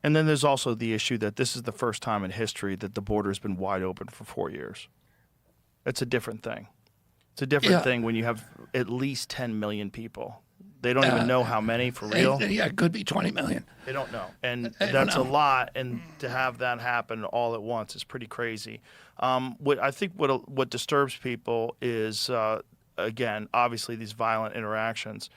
And then there's also the issue that this is the first time in history that the border has been wide open for 4 years. It's a different thing. It's a different thing when you have at least 10 million people. They don't even know how many for real. Yeah, it could be 20 million. They don't know. And that's a lot. And to have that happen all at once is pretty crazy. What disturbs people is, again, obviously these violent interactions.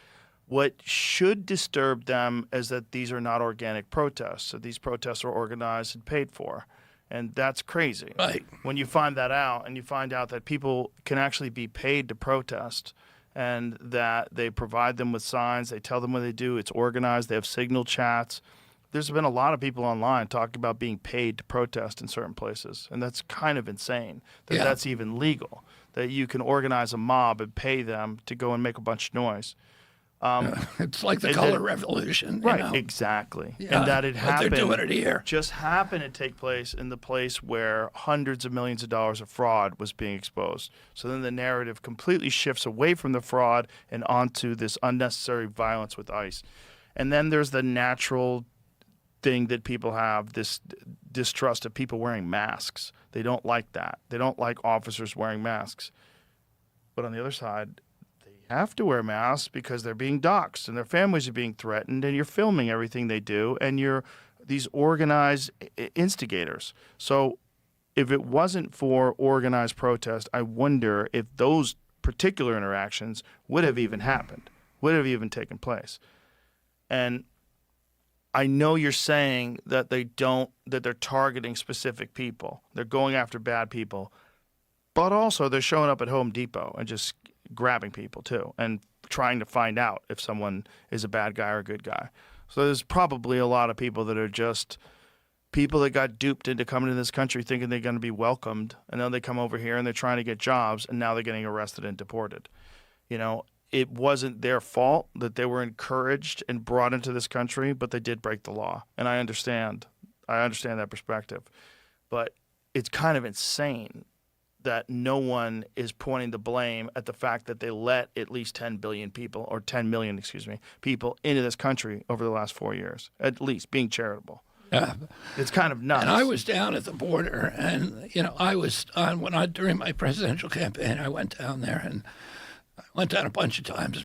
What should disturb them is that these are not organic protests. So these protests are organized and paid for. And that's crazy. Right. When you find that out and you find out that people can actually be paid to protest and that they provide them with signs, they tell them what they do, it's organized, they have signal chats. There's been a lot of people online talking about being paid to protest in certain places. And that's kind of insane that that's even legal, that you can organize a mob and pay them to go and make a bunch of noise. It's like the color revolution. Right, you know? exactly. Yeah, and that it happened. They're doing it here. Just happened to take place in the place where hundreds of millions of dollars of fraud was being exposed. So then the narrative completely shifts away from the fraud and onto this unnecessary violence with ICE. And then there's the natural thing that people have, this distrust of people wearing masks. They don't like that. They don't like officers wearing masks. But on the other side, have to wear masks because they're being doxxed and their families are being threatened, and you're filming everything they do, and you're these organized instigators. So if it wasn't for organized protest, I wonder if those particular interactions would have even happened, would have even taken place. And I know you're saying that that they're targeting specific people. They're going after bad people, but also they're showing up at Home Depot and just grabbing people too and trying to find out if someone is a bad guy or a good guy. So there's probably a lot of people that are just people that got duped into coming to this country thinking they're going to be welcomed, and then they come over here and they're trying to get jobs, and now they're getting arrested and deported. You know, it wasn't their fault that they were encouraged and brought into this country, but they did break the law. And I understand that perspective. But it's kind of insane that no one is pointing the blame at the fact that they let at least 10 billion people, or 10 million, people into this country over the last 4 years, at least being charitable. It's kind of nuts. And I was down at the border, and, you know, during my presidential campaign, I went down there, and I went down a bunch of times